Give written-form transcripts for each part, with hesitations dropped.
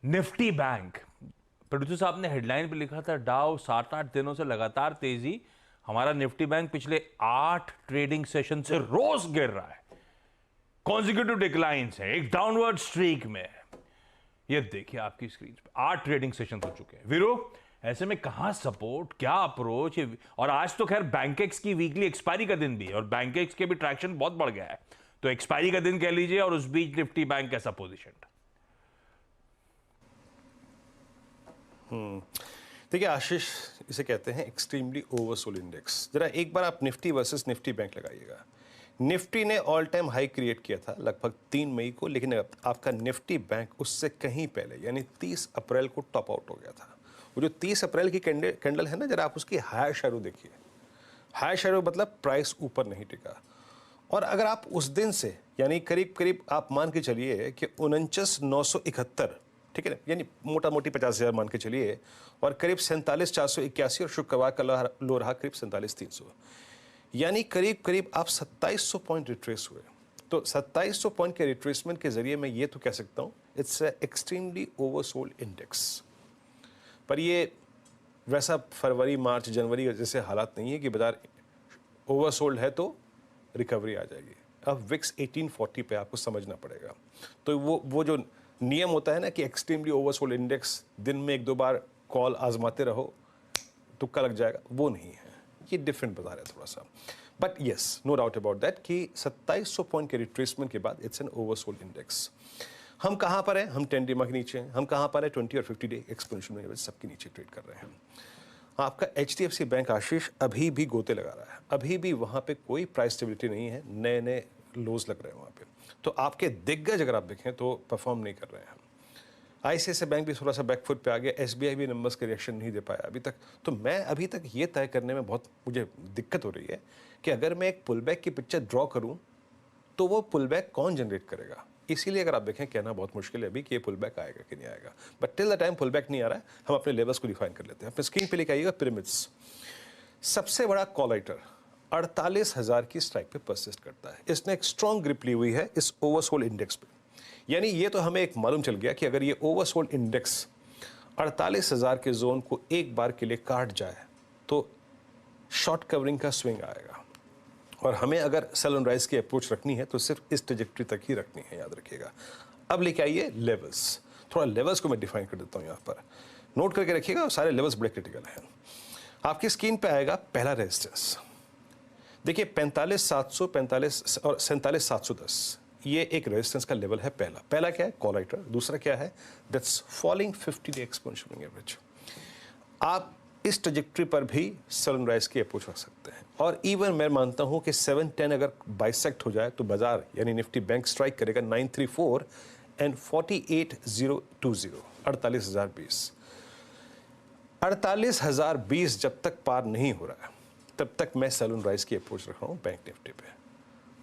Nifty bank, producer साहब ने headline पे लिखा था डाउ 7-8 दिनों से लगातार तेजी। हमारा निफ्टी बैंक पिछले 8 ट्रेडिंग सेशन से रोज गिर रहा है, कॉन्जिक्यूटिव डिक्लाइंस है, एक डाउनवर्ड स्ट्रीक में है। ये देखिए आपकी स्क्रीन पे 8 ट्रेडिंग सेशन हो चुके हैं। वीरो, ऐसे में कहां सपोर्ट, क्या अप्रोच? और आज तो खैर बैंकेक्स की वीकली एक्सपायरी का दिन भी है और बैंकेक्स के भी ट्रैक्शन बहुत बढ़ गया है, तो एक्सपायरी का दिन कह लीजिए और उस बीच निफ्टी बैंक कैसा पोजिशन? देखिए आशीष, इसे कहते हैं एक्सट्रीमली ओवरसोल्ड इंडेक्स। जरा एक बार आप निफ्टी वर्सेस निफ्टी बैंक लगाइएगा। निफ्टी ने ऑल टाइम हाई क्रिएट किया था लगभग 3 मई को, लेकिन आपका निफ्टी बैंक उससे कहीं पहले यानी 30 अप्रैल को टॉप आउट हो गया था। वो जो 30 अप्रैल की कैंडल है ना, जरा आप उसकी हाई शैडो देखिए। हाई शैडो मतलब प्राइस ऊपर नहीं टिका। और अगर आप उस दिन से यानी करीब करीब आप मान के चलिए कि 49,971, ठीक है ना, यानी मोटा मोटी 50,000 मान के चलिए, और करीब 47,481 और शुक्रवार का लो रहा करीब 47,300, यानी करीब करीब आप 2,700 पॉइंट रिट्रेस हुए। तो 2,700 पॉइंट के रिट्रेसमेंट के जरिए मैं ये तो कह सकता हूँ इट्स एक्सट्रीमली ओवरसोल्ड इंडेक्स। पर ये वैसा फरवरी मार्च जनवरी जैसे हालात नहीं है कि बाजार ओवरसोल्ड है तो रिकवरी आ जाएगी। अब विक्स 1840 पे आपको समझना पड़ेगा। तो वो जो नियम होता है ना कि एक्सट्रीमली ओवरसोल्ड इंडेक्स, दिन में 1-2 बार कॉल आजमाते रहो, तुक्का लग जाएगा, वो नहीं है। ये डिफरेंट बाजार है थोड़ा सा। But yes, no doubt about that कि 2,700 पॉइंट के रिट्रेसमेंट के बाद इट्स एन ओवरसोल्ड इंडेक्स। हम कहाँ पर हैं? हम 10 डे के नीचे हैं। हम कहाँ पर हैं? 20 और 50 डे एक्सपोनेंशियल में सबके नीचे ट्रेड कर रहे हैं। आपका HDFC बैंक आशीष अभी भी गोते लगा रहा है, अभी भी वहाँ पे कोई प्राइस स्टेबिलिटी नहीं है, नए नए लोज लग रहे हैं वहाँ पे। तो आपके दिग्गज अगर आप देखें तो परफॉर्म नहीं कर रहे हैं। ICICI बैंक भी थोड़ा सा बैकफुट पे आ गया, SBI भी नंबर्स के रिएक्शन नहीं दे पाया अभी तक। तो मैं अभी तक ये तय करने में बहुत मुझे दिक्कत हो रही है कि अगर मैं एक पुल बैक की पिक्चर ड्रॉ करूँ तो वो पुल बैक कौन जनरेट करेगा। इसीलिए अगर आप देखें कहना बहुत मुश्किल है अभी कि ये पुल बैक आएगा कि नहीं आएगा। But till the time pull back नहीं आ रहा है, हम अपने लेवल्स को डिफाइन कर लेते हैं। अपने स्क्रीन पे लेके आइएगा पिरामिड्स। सबसे बड़ा कॉल राइटर 48,000 की स्ट्राइक पे परसिस्ट करता है। इसने एक स्ट्रॉन्ग ग्रिप ली हुई है इस ओवरसोल्ड इंडेक्स पे। यानी ये तो हमें एक मालूम चल गया कि अगर ये ओवरसोल्ड इंडेक्स 48,000 के जोन को एक बार के लिए काट जाए तो शॉर्ट कवरिंग का स्विंग आएगा। और हमें अगर सेल ऑन राइज की अप्रोच रखनी है तो सिर्फ इस ट्रैजेक्टरी तक ही रखनी है, याद रखिएगा। अब लेके आइए लेवल्स। थोड़ा लेवल्स को मैं डिफाइन कर देता हूँ यहाँ पर, नोट करके रखिएगा। सारे लेवल्स बड़े क्रिटिकल हैं। आपकी स्क्रीन पे आएगा पहला रेजिस्टेंस, देखिए 45,700, 45 और 47,710, ये एक रेजिस्टेंस का लेवल है। पहला क्या है? Call writer. दूसरा क्या है? That's falling 50 day exponential average. आप इस ट्रैजेक्टरी पर भी सेल ऑन राइज की अप्रोच रख सकते हैं। और इवन मैं मानता हूं कि 710 अगर बाइसेक्ट हो जाए तो बाजार यानी निफ्टी बैंक स्ट्राइक करेगा 934 एंड 48,020, 48,020। 48,020 जब तक पार नहीं हो रहा है तब तक मैं सेल ऑन राइज की अप्रोच रख रहा हूं बैंक निफ्टी पे।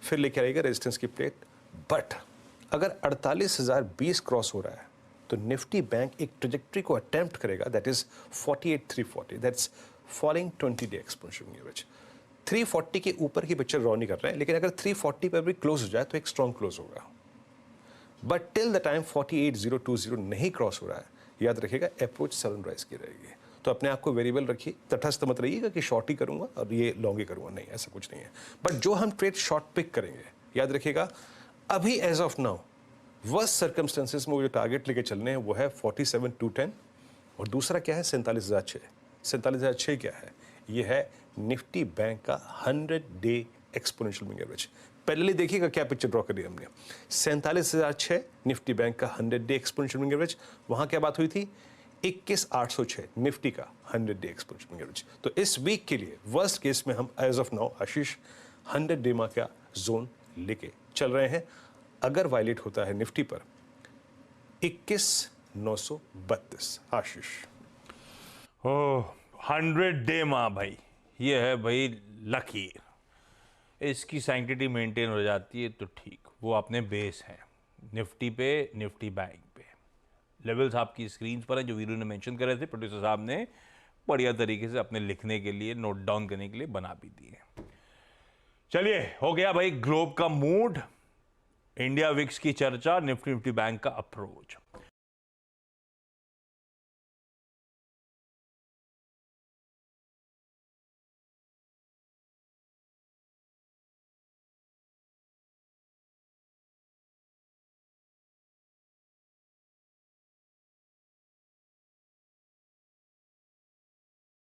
फिर लेके आएगा रेजिस्टेंस की प्लेट। बट अगर 48,020 क्रॉस हो रहा है तो निफ्टी बैंक एक ट्रैजेक्टरी को अटेम्प्ट करेगा, that is 48,340, that's falling 20 day exponential average. 340 के ऊपर की पिक्चर ड्रॉ नहीं कर रहे हैं, लेकिन अगर 340 पर भी क्लोज हो जाए तो एक स्ट्रॉन्ग क्लोज होगा। बट टिल द टाइम 48,020 नहीं क्रॉस हो रहा है, याद रखिएगा अप्रोच सेल ऑन राइज की रहेगी। तो अपने आप को वेरिएबल रखिए, तटस्थ मत रहिएगा कि शॉर्ट ही करूंगा और ये लॉन्ग ही करूंगा, नहीं, ऐसा कुछ नहीं है। बट जो हम ट्रेड शॉर्ट पिक करेंगे, याद रखिएगा अभी as of now worst circumstances में वो जो टारगेट लेके चलने हैं वो है 47,210 और दूसरा क्या है? 47,006। 47,006 क्या है? ये है निफ्टी बैंक का 100 डे एक्सपोनेंशियल मूविंग एवरेज। पहले देखिएगा क्या पिक्चर ड्रॉ करी हमने। 47,006 निफ्टी बैंक का 100 डे एक्सपोनेंशियल मूविंग एवरेज। वहां क्या बात हुई थी? 21,806 निफ्टी का 100 डे एक्सपोनेंशियल मूविंग एवरेज। तो इस वीक के लिए वर्स्ट केस में हम as of now Ashish 100 day का जोन लेके चल रहे हैं। अगर वायलेट होता है निफ्टी पर 21,932 आशीष। ओह, 100 डे भाई, ये है भाई लकीर। इसकी सैंक्टिटी मेंटेन हो जाती है तो ठीक, वो अपने बेस है निफ्टी पे, निफ्टी बैंक पे। लेवल्स आपकी स्क्रीन पर है जो वीरू ने मेंशन करे थे, प्रोड्यूसर साहब ने बढ़िया तरीके से अपने लिखने के लिए, नोट डाउन करने के लिए बना भी दिए। चलिए, हो गया भाई ग्लोब का मूड, इंडिया विक्स की चर्चा, निफ्टी बैंक का अप्रोच।